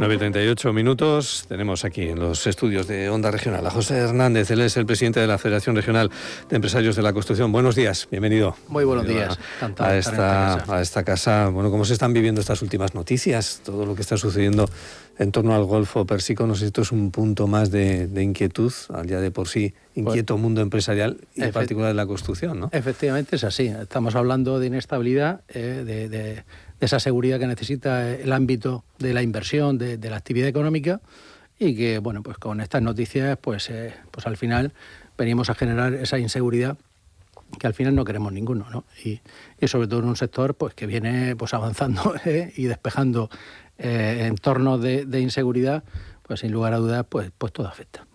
9:38 minutos. Tenemos aquí en los estudios de Onda Regional a José Hernández. Él es el presidente de la Federación Regional de Empresarios de la Construcción. Buenos días, bienvenido. Muy buenos días. A esta casa. Bueno, ¿cómo se están viviendo estas últimas noticias? Todo lo que está sucediendo en torno al Golfo Pérsico. No sé si esto es un punto más de inquietud al ya de por sí inquieto mundo empresarial y en particular de la construcción, ¿no? Efectivamente es así. Estamos hablando de inestabilidad, de esa seguridad que necesita el ámbito de la inversión, de la actividad económica, y que, bueno, pues con estas noticias, pues al final venimos a generar esa inseguridad que al final no queremos ninguno, ¿no? Y sobre todo en un sector pues que viene pues avanzando y despejando entornos de inseguridad, pues sin lugar a dudas, pues todo afecta.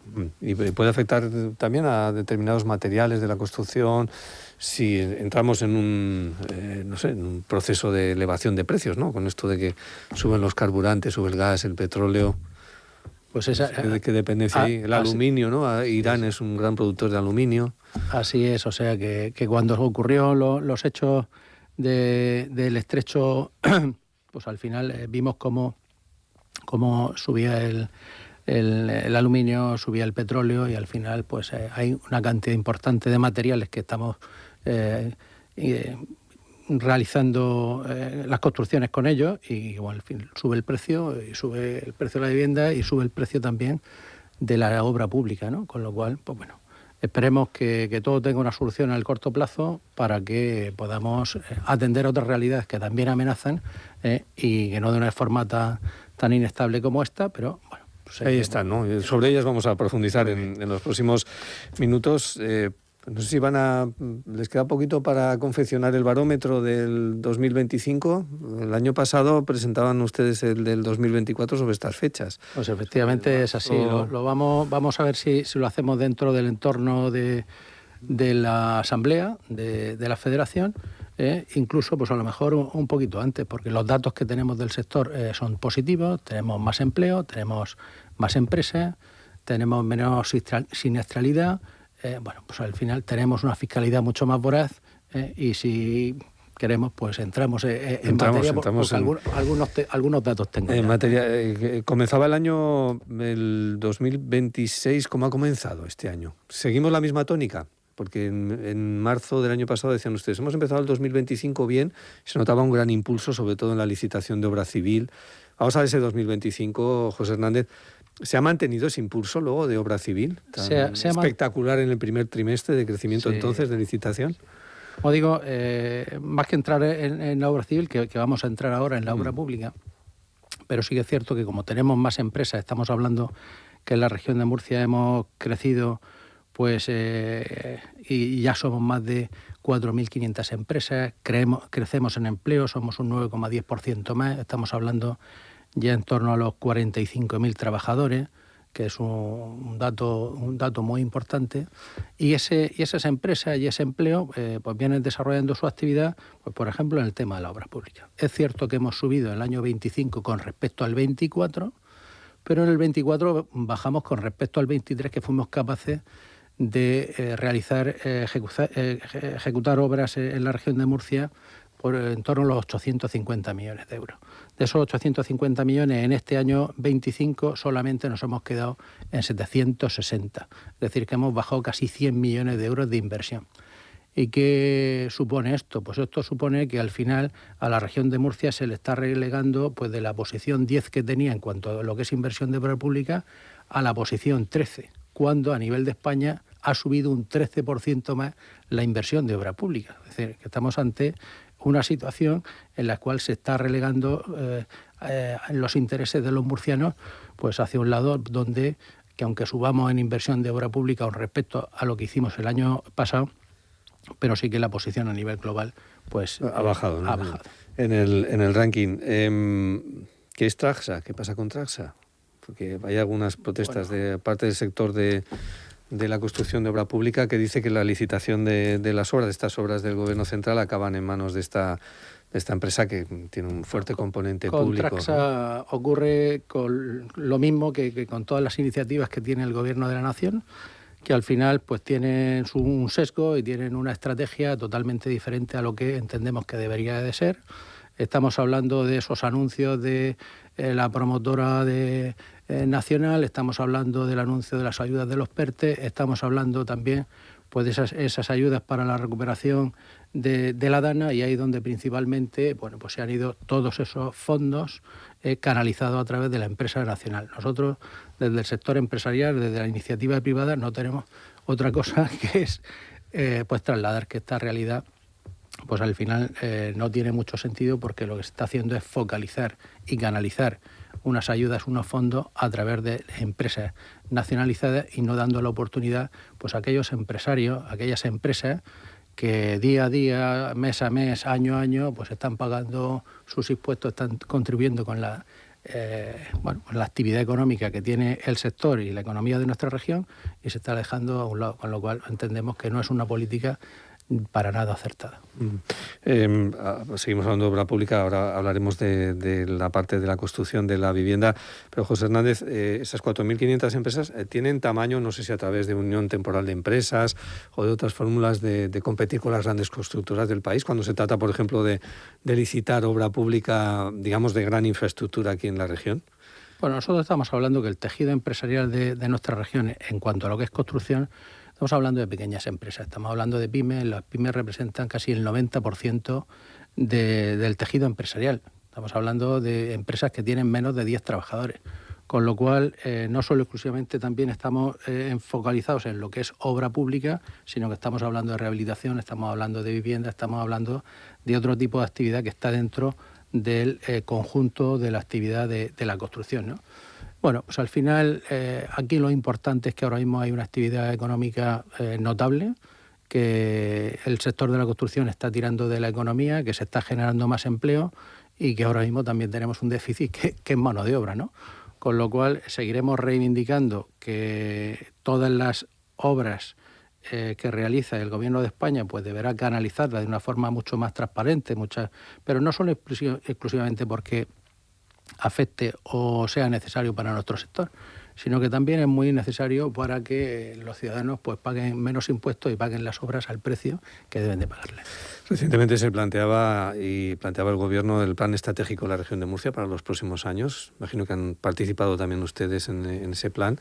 Y puede afectar también a determinados materiales de la construcción si entramos en un proceso de elevación de precios, ¿no? Con esto de que suben los carburantes, sube el gas, el petróleo. Pues esa, ¿De qué dependencia hay? El aluminio, ¿no? Irán es un gran productor de aluminio. Así es, o sea que cuando ocurrió los hechos del estrecho, pues al final vimos cómo subía el aluminio, subía el petróleo, y al final pues hay una cantidad importante de materiales que estamos realizando las construcciones con ellos, y bueno, al fin sube el precio, y sube el precio de la vivienda y sube el precio también de la obra pública, ¿no? Con lo cual, pues bueno, esperemos que todo tenga una solución a corto plazo para que podamos atender otras realidades que también amenazan y que no de una forma tan inestable como esta, pero bueno. Pues ahí está, ¿no? Sobre ellas vamos a profundizar en los próximos minutos. No sé si les queda poquito para confeccionar el barómetro del 2025. El año pasado presentaban ustedes el del 2024 sobre estas fechas. Pues efectivamente es así. Lo vamos a ver si lo hacemos dentro del entorno de la Asamblea, de la Federación, incluso pues a lo mejor un poquito antes, porque los datos que tenemos del sector son positivos. Tenemos más empleo, tenemos más empresas, tenemos menos siniestralidad. Bueno, pues al final tenemos una fiscalidad mucho más voraz, y si queremos, pues entramos en materia, porque algunos datos tengo. En materia, comenzaba el 2026, ¿cómo ha comenzado este año? ¿Seguimos la misma tónica? Porque en marzo del año pasado decían ustedes, hemos empezado el 2025 bien, se notaba un gran impulso, sobre todo en la licitación de obra civil. Vamos a ver ese 2025, José Hernández. ¿Se ha mantenido ese impulso luego de obra civil tan espectacular en el primer trimestre de crecimiento, sí, entonces de licitación? Como digo, más que entrar en la obra civil, que vamos a entrar ahora en la obra pública, pero sí que es cierto que como tenemos más empresas, estamos hablando que en la región de Murcia hemos crecido, pues y ya somos más de 4.500 empresas, crecemos en empleo, somos un 9,10% más, estamos hablando ya en torno a los 45.000 trabajadores, que es un dato muy importante, y esas empresas y ese empleo pues vienen desarrollando su actividad, pues por ejemplo en el tema de la obra pública. Es cierto que hemos subido el año 25 con respecto al 24, pero en el 24 bajamos con respecto al 23, que fuimos capaces de ejecutar obras en la región de Murcia por en torno a los 850 millones de euros. De esos 850 millones, en este año 25 solamente nos hemos quedado en 760. Es decir, que hemos bajado casi 100 millones de euros de inversión. ¿Y qué supone esto? Pues esto supone que al final a la región de Murcia se le está relegando pues de la posición 10 que tenía en cuanto a lo que es inversión de obra pública a la posición 13, cuando a nivel de España ha subido un 13% más la inversión de obra pública. Es decir, que estamos ante una situación en la cual se está relegando los intereses de los murcianos pues hacia un lado donde, que aunque subamos en inversión de obra pública con respecto a lo que hicimos el año pasado, pero sí que la posición a nivel global pues ha bajado, ¿no? Ha bajado. En el ranking. ¿Qué es Traxa? ¿Qué pasa con Traxa? Porque hay algunas protestas de parte del sector de la construcción de obra pública que dice que la licitación de las obras, de estas obras del Gobierno Central, acaban en manos de esta empresa que tiene un fuerte componente público. Con Traxa, ¿no? Ocurre con lo mismo que con todas las iniciativas que tiene el Gobierno de la Nación, que al final pues tienen un sesgo y tienen una estrategia totalmente diferente a lo que entendemos que debería de ser. Estamos hablando de esos anuncios de la promotora nacional, estamos hablando del anuncio de las ayudas de los PERTE, estamos hablando también pues de esas ayudas para la recuperación de la DANA, y ahí donde principalmente bueno, pues se han ido todos esos fondos canalizados a través de la empresa nacional. Nosotros, desde el sector empresarial, desde la iniciativa privada, no tenemos otra cosa que es pues trasladar que esta realidad pues al final no tiene mucho sentido, porque lo que se está haciendo es focalizar y canalizar unas ayudas, unos fondos a través de empresas nacionalizadas, y no dando la oportunidad pues a aquellos empresarios, a aquellas empresas que día a día, mes a mes, año a año, pues están pagando sus impuestos, están contribuyendo con la con la actividad económica que tiene el sector y la economía de nuestra región, y se está dejando a un lado, con lo cual entendemos que no es una política para nada acertada. Seguimos hablando de obra pública, ahora hablaremos de la parte de la construcción de la vivienda, pero José Hernández, esas 4.500 empresas tienen tamaño, no sé si a través de unión temporal de empresas o de otras fórmulas de competir con las grandes constructoras del país, cuando se trata, por ejemplo, de licitar obra pública, digamos, de gran infraestructura aquí en la región. Bueno, nosotros estamos hablando que el tejido empresarial de nuestra región, en cuanto a lo que es construcción, estamos hablando de pequeñas empresas, estamos hablando de pymes. Las pymes representan casi el 90% del tejido empresarial. Estamos hablando de empresas que tienen menos de 10 trabajadores, con lo cual no solo exclusivamente también estamos focalizados en lo que es obra pública, sino que estamos hablando de rehabilitación, estamos hablando de vivienda, estamos hablando de otro tipo de actividad que está dentro del conjunto de la actividad de la construcción, ¿no? Bueno, pues al final aquí lo importante es que ahora mismo hay una actividad económica notable, que el sector de la construcción está tirando de la economía, que se está generando más empleo, y que ahora mismo también tenemos un déficit que es mano de obra, ¿no? Con lo cual seguiremos reivindicando que todas las obras que realiza el Gobierno de España pues deberá canalizarlas de una forma mucho más transparente, pero no solo exclusivamente porque afecte o sea necesario para nuestro sector, sino que también es muy necesario para que los ciudadanos pues paguen menos impuestos y paguen las obras al precio que deben de pagarle. Recientemente se planteaba el Gobierno el plan estratégico de la región de Murcia para los próximos años. Imagino que han participado también ustedes en ese plan.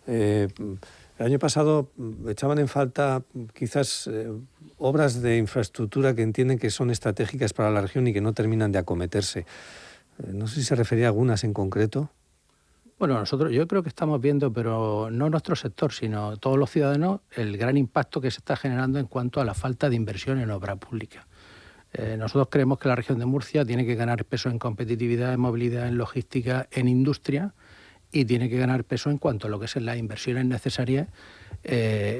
El año pasado echaban en falta quizás obras de infraestructura que entienden que son estratégicas para la región y que no terminan de acometerse. No sé si se refería a algunas en concreto. Bueno, yo creo que estamos viendo, pero no nuestro sector, sino todos los ciudadanos, el gran impacto que se está generando en cuanto a la falta de inversión en obra pública. Nosotros creemos que la región de Murcia tiene que ganar peso en competitividad, en movilidad, en logística, en industria, y tiene que ganar peso en cuanto a lo que son las inversiones necesarias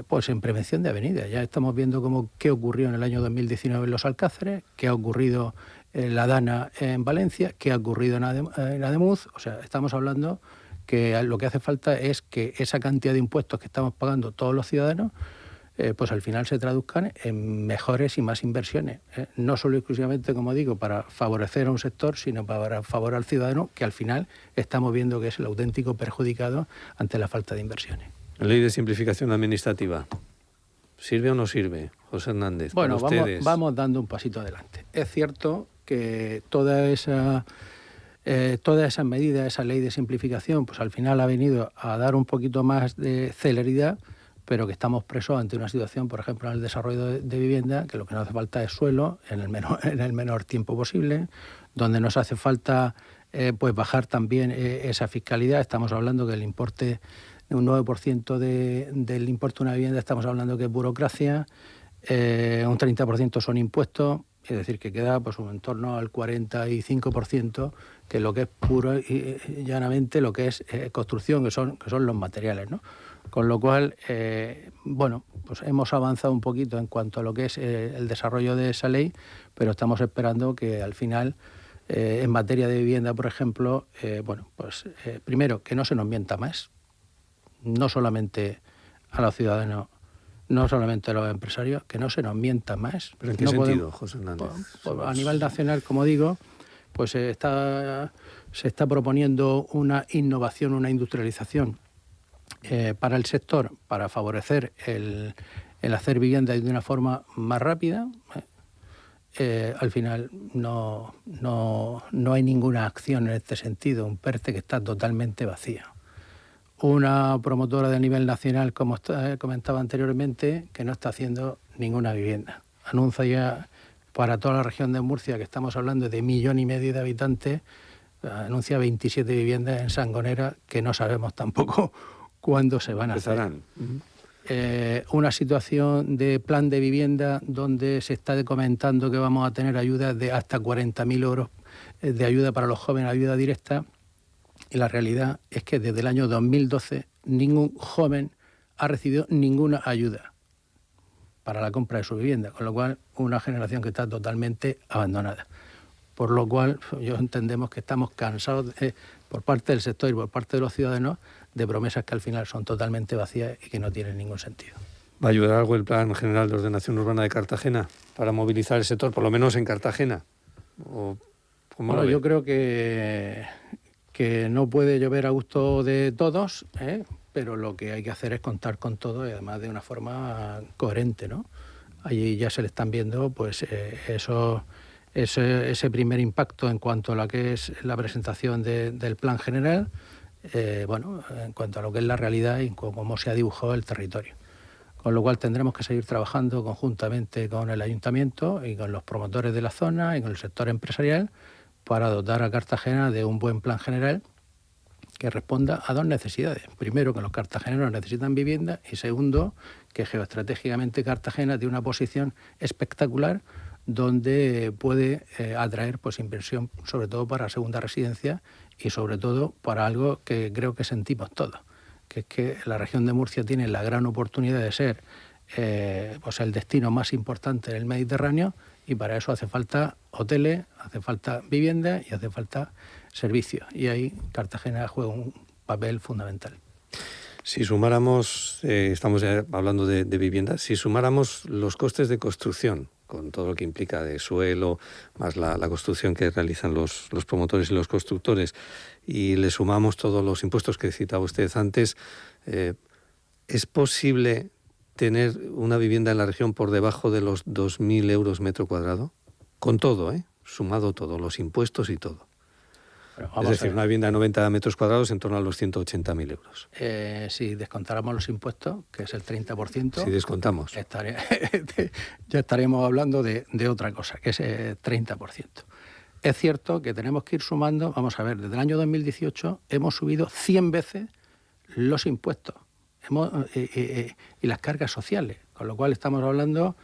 pues en prevención de avenidas. Ya estamos viendo qué ocurrió en el año 2019 en Los Alcázares, qué ha ocurrido en la DANA en Valencia, qué ha ocurrido en Ademuz. O sea, estamos hablando que lo que hace falta es que esa cantidad de impuestos que estamos pagando todos los ciudadanos pues al final se traduzcan en mejores y más inversiones. No solo exclusivamente, como digo, para favorecer a un sector, sino para favorecer al ciudadano, que al final estamos viendo que es el auténtico perjudicado ante la falta de inversiones. Ley de simplificación administrativa. ¿Sirve o no sirve, José Hernández? Bueno, vamos dando un pasito adelante. Es cierto que todas esas medidas, esa ley de simplificación, pues al final ha venido a dar un poquito más de celeridad, pero que estamos presos ante una situación, por ejemplo, en el desarrollo de vivienda, que lo que nos hace falta es suelo en el menor tiempo posible, donde nos hace falta pues bajar también esa fiscalidad. Estamos hablando que el importe de un 9% del importe de una vivienda, estamos hablando que es burocracia, un 30% son impuestos, es decir, que queda pues en torno al 45%, que es lo que es puro y llanamente lo que es construcción, que son los materiales, ¿no? Con lo cual, bueno, pues hemos avanzado un poquito en cuanto a lo que es el desarrollo de esa ley, pero estamos esperando que al final, en materia de vivienda, por ejemplo, bueno, pues primero, que no se nos mienta más, no solamente a los ciudadanos, no solamente a los empresarios, que no se nos mienta más. ¿Pero en qué sentido, José Hernández? Pues a nivel nacional, como digo, pues se está proponiendo una innovación, una industrialización para el sector, para favorecer el hacer vivienda de una forma más rápida. al final no hay ninguna acción en este sentido, un PERTE que está totalmente vacío. Una promotora de nivel nacional, como comentaba anteriormente, que no está haciendo ninguna vivienda. Anuncia ya para toda la región de Murcia, que estamos hablando de 1,5 millones de habitantes, anuncia 27 viviendas en Sangonera, que no sabemos tampoco cuándo se van a hacer. Una situación de plan de vivienda donde se está comentando que vamos a tener ayudas de hasta 40.000 euros de ayuda para los jóvenes, ayuda directa, y la realidad es que desde el año 2012 ningún joven ha recibido ninguna ayuda para la compra de su vivienda, con lo cual una generación que está totalmente abandonada. Por lo cual yo entendemos que estamos cansados por parte del sector y por parte de los ciudadanos de promesas que al final son totalmente vacías y que no tienen ningún sentido. ¿Va a ayudar algo el Plan General de Ordenación Urbana de Cartagena para movilizar el sector, por lo menos en Cartagena? Bueno, yo creo que no puede llover a gusto de todos, pero lo que hay que hacer es contar con todo y además de una forma coherente, ¿no? Allí ya se le están viendo pues ese primer impacto en cuanto a lo que es la presentación del plan general, en cuanto a lo que es la realidad y cómo se ha dibujado el territorio. Con lo cual tendremos que seguir trabajando conjuntamente con el ayuntamiento y con los promotores de la zona y con el sector empresarial para dotar a Cartagena de un buen plan general que responda a dos necesidades. Primero, que los cartageneros necesitan vivienda y segundo, que geoestratégicamente Cartagena tiene una posición espectacular donde puede atraer pues inversión, sobre todo para segunda residencia y sobre todo para algo que creo que sentimos todos, que es que la región de Murcia tiene la gran oportunidad de ser pues el destino más importante del Mediterráneo y para eso hace falta hoteles, hace falta vivienda y hace falta servicios. Y ahí Cartagena juega un papel fundamental. Si sumáramos, estamos hablando de vivienda, si sumáramos los costes de construcción, con todo lo que implica de suelo, más la construcción que realizan los promotores y los constructores, y le sumamos todos los impuestos que citaba usted antes, ¿es posible tener una vivienda en la región por debajo de los 2.000 euros metro cuadrado? Con todo, sumado todo, los impuestos y todo. Es decir, una vivienda de 90 metros cuadrados en torno a los 180.000 euros. Si descontáramos los impuestos, que es el 30%... Si descontamos. Ya estaríamos hablando de otra cosa, que es el 30%. Es cierto que tenemos que ir sumando, vamos a ver, desde el año 2018 hemos subido 100 veces los impuestos y las cargas sociales, con lo cual estamos hablando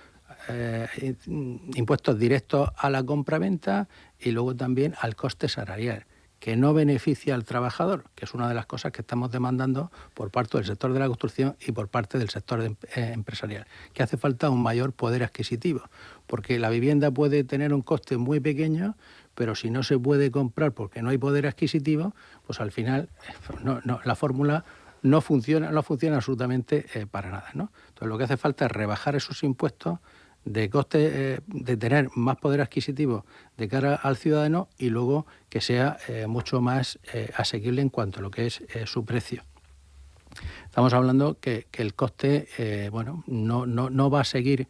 impuestos directos a la compraventa y luego también al coste salarial, que no beneficia al trabajador, que es una de las cosas que estamos demandando por parte del sector de la construcción y por parte del sector empresarial, que hace falta un mayor poder adquisitivo, porque la vivienda puede tener un coste muy pequeño, pero si no se puede comprar porque no hay poder adquisitivo, pues al final la fórmula no funciona absolutamente para nada, ¿no? Entonces lo que hace falta es rebajar esos impuestos de coste, de tener más poder adquisitivo de cara al ciudadano y luego que sea mucho más asequible en cuanto a lo que es su precio. Estamos hablando que el coste no va a seguir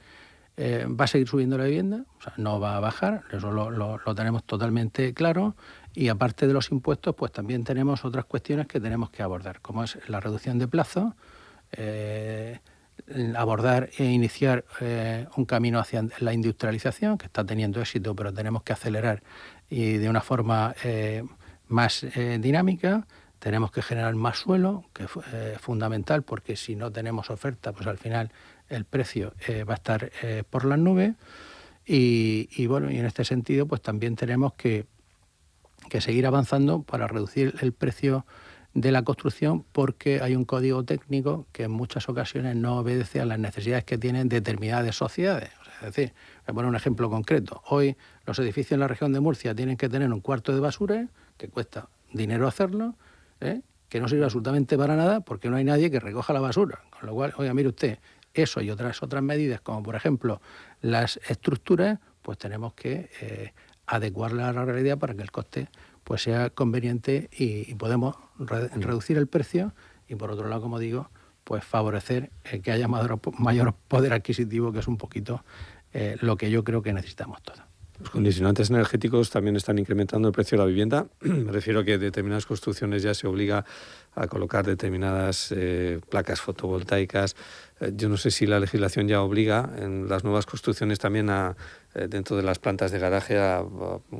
subiendo la vivienda, o sea, no va a bajar, eso lo tenemos totalmente claro, y aparte de los impuestos pues también tenemos otras cuestiones que tenemos que abordar, como es la reducción de plazos, abordar e iniciar un camino hacia la industrialización, que está teniendo éxito, pero tenemos que acelerar y de una forma más dinámica. Tenemos que generar más suelo, que es fundamental, porque si no tenemos oferta, pues al final el precio va a estar por las nubes. Y en este sentido, pues también tenemos que seguir avanzando para reducir el precio de la construcción, porque hay un código técnico que en muchas ocasiones no obedece a las necesidades que tienen determinadas sociedades. O sea, es decir, voy a poner un ejemplo concreto. Hoy los edificios en la región de Murcia tienen que tener un cuarto de basura, que cuesta dinero hacerlo, que no sirve absolutamente para nada porque no hay nadie que recoja la basura. Con lo cual, oiga, mire usted, eso y otras medidas, como por ejemplo las estructuras, pues tenemos que adecuarlas a la realidad para que el coste pues sea conveniente y podemos reducir el precio y por otro lado, como digo, pues favorecer que haya mayor poder adquisitivo, que es un poquito lo que yo creo que necesitamos todos. Los condicionantes energéticos también están incrementando el precio de la vivienda. Me refiero a que determinadas construcciones ya se obliga a colocar determinadas placas fotovoltaicas. Yo no sé si la legislación ya obliga en las nuevas construcciones también dentro de las plantas de garaje a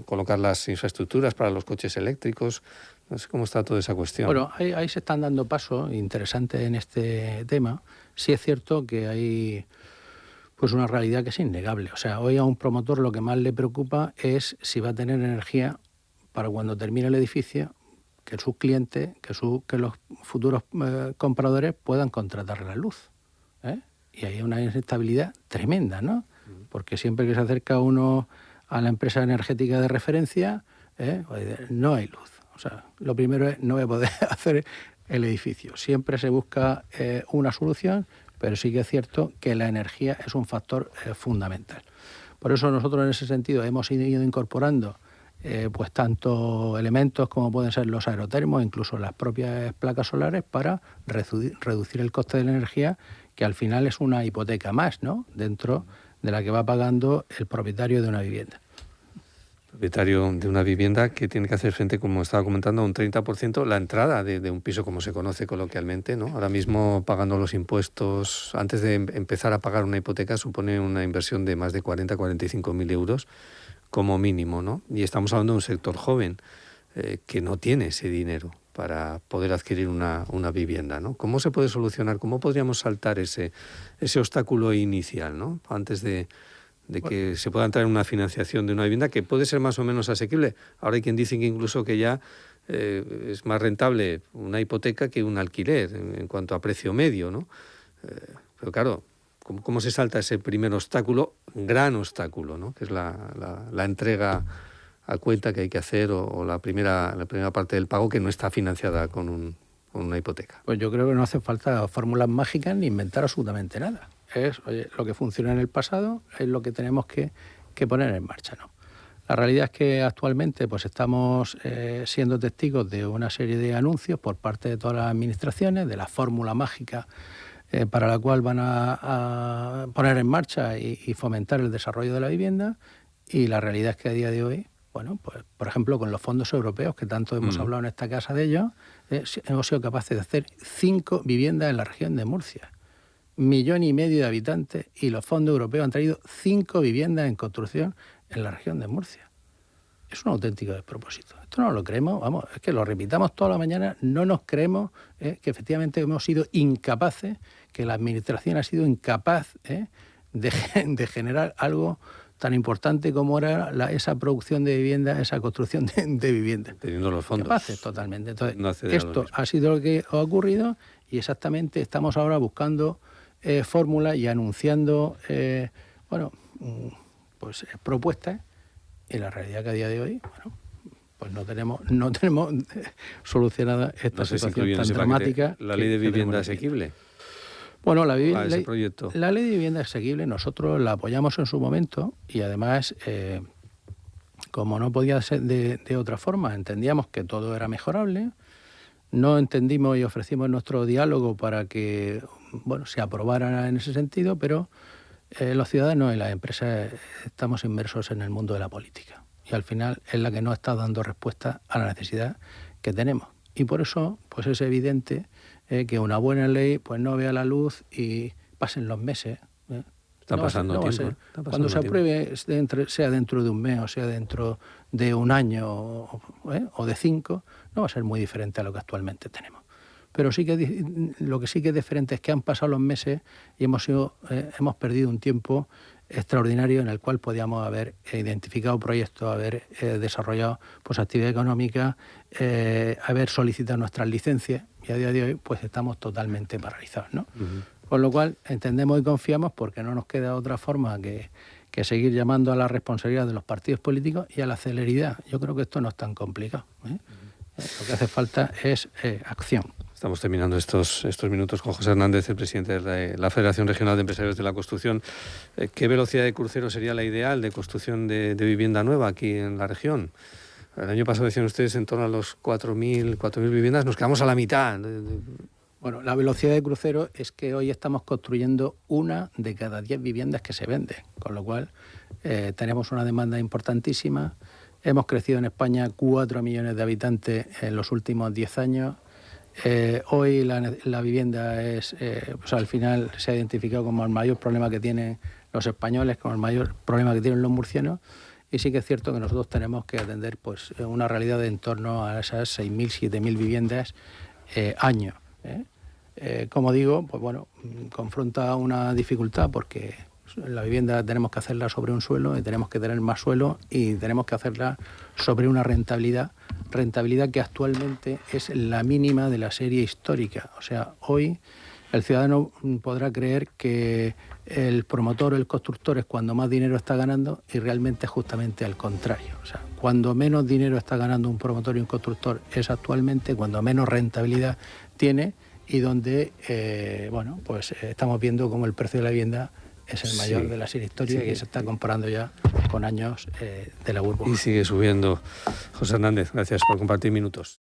colocar las infraestructuras para los coches eléctricos. No sé cómo está toda esa cuestión. Bueno, ahí se están dando pasos interesantes en este tema. Sí es cierto que hay pues una realidad que es innegable. O sea, hoy a un promotor lo que más le preocupa es si va a tener energía para cuando termine el edificio, que sus clientes, que los futuros compradores puedan contratar la luz. Y hay una inestabilidad tremenda, ¿no? Porque siempre que se acerca uno a la empresa energética de referencia, no hay luz. O sea, lo primero es no voy a poder hacer el edificio. Siempre se busca una solución, pero sí que es cierto que la energía es un factor fundamental. Por eso nosotros en ese sentido hemos ido incorporando pues tanto elementos como pueden ser los aerotermos, incluso las propias placas solares, para reducir el coste de la energía, que al final es una hipoteca más, ¿no?, dentro de la que va pagando el propietario de una vivienda. Propietario de una vivienda que tiene que hacer frente, como estaba comentando, a un 30% la entrada de un piso, como se conoce coloquialmente, ¿no? Ahora mismo, pagando los impuestos, antes de empezar a pagar una hipoteca, supone una inversión de más de 40.000-45.000 euros como mínimo, ¿no? Y estamos hablando de un sector joven que no tiene ese dinero para poder adquirir una vivienda, ¿no? ¿Cómo se puede solucionar? ¿Cómo podríamos saltar ese obstáculo inicial, ¿no?, antes de que se pueda entrar en una financiación de una vivienda que puede ser más o menos asequible? Ahora hay quien dice que incluso que ya es más rentable una hipoteca que un alquiler en cuanto a precio medio, ¿no? Pero claro, ¿cómo se salta ese primer obstáculo, gran obstáculo, ¿no?, que es la entrega a cuenta que hay que hacer o la primera parte del pago que no está financiada con una hipoteca? Pues yo creo que no hace falta fórmulas mágicas ni inventar absolutamente nada. Es lo que funciona en el pasado, es lo que tenemos que poner en marcha, ¿no? La realidad es que actualmente pues estamos siendo testigos de una serie de anuncios por parte de todas las administraciones, de la fórmula mágica para la cual van a poner en marcha y fomentar el desarrollo de la vivienda, y la realidad es que a día de hoy, bueno, pues por ejemplo con los fondos europeos, que tanto hemos hablado en esta casa de ellos, hemos sido capaces de hacer 5 viviendas en la región de Murcia. 1,5 millones de habitantes, y los fondos europeos han traído 5 viviendas en construcción en la región de Murcia. Es un auténtico despropósito. Esto no lo creemos, vamos, es que lo repitamos toda la mañana, no nos creemos que efectivamente hemos sido incapaces, que la administración ha sido incapaz de generar algo tan importante como era esa producción de vivienda, esa construcción de vivienda. Teniendo los fondos. Capaces totalmente. Entonces, No esto ha sido lo que ha ocurrido, y exactamente estamos ahora buscando fórmulas y anunciando propuestas, y la realidad que a día de hoy, bueno, pues no tenemos solucionada esta situación tan dramática. ¿La ley de vivienda asequible? Bueno, ese proyecto. La ley de vivienda asequible nosotros la apoyamos en su momento, y además, como no podía ser de otra forma, entendíamos que todo era mejorable. No entendimos y ofrecimos nuestro diálogo para que se aprobara en ese sentido, pero los ciudadanos y las empresas estamos inmersos en el mundo de la política, y al final es la que no está dando respuesta a la necesidad que tenemos. Y por eso pues es evidente que una buena ley pues no vea la luz y pasen los meses. Está pasando tiempo. Cuando se apruebe, sea dentro de un mes o sea dentro de un año o de 5, no va a ser muy diferente a lo que actualmente tenemos. Pero sí que lo que sí que es diferente es que han pasado los meses y hemos perdido un tiempo extraordinario en el cual podíamos haber identificado proyectos, haber desarrollado pues actividad económica, haber solicitado nuestras licencias, y a día de hoy pues estamos totalmente paralizados, ¿no? Con lo cual entendemos y confiamos, porque no nos queda otra forma que seguir llamando a la responsabilidad de los partidos políticos y a la celeridad. Yo creo que esto no es tan complicado, Lo que hace falta es acción. Estamos terminando estos minutos con José Hernández, el presidente de la Federación Regional de Empresarios de la Construcción. ¿Qué velocidad de crucero sería la ideal de construcción de vivienda nueva aquí en la región? El año pasado decían ustedes en torno a los 4.000 viviendas. Nos quedamos a la mitad. Bueno, la velocidad de crucero es que hoy estamos construyendo 1 de cada 10 viviendas que se venden, con lo cual tenemos una demanda importantísima. Hemos crecido en España 4 millones de habitantes en los últimos 10 años. Hoy la vivienda es, pues al final se ha identificado como el mayor problema que tienen los españoles, como el mayor problema que tienen los murcianos. Y sí que es cierto que nosotros tenemos que atender pues una realidad de en torno a esas 6.000, 7.000 viviendas año. Como digo, pues bueno, confronta una dificultad porque la vivienda tenemos que hacerla sobre un suelo y tenemos que tener más suelo y tenemos que hacerla sobre una rentabilidad que actualmente es la mínima de la serie histórica. O sea, hoy el ciudadano podrá creer que el promotor o el constructor es cuando más dinero está ganando y realmente es justamente al contrario. O sea, cuando menos dinero está ganando un promotor y un constructor es actualmente cuando menos rentabilidad tiene y donde, pues estamos viendo cómo el precio de la vivienda es el mayor de la serie histórica y se está comparando ya con años de la burbuja. Y sigue subiendo. José Hernández, gracias por compartir minutos.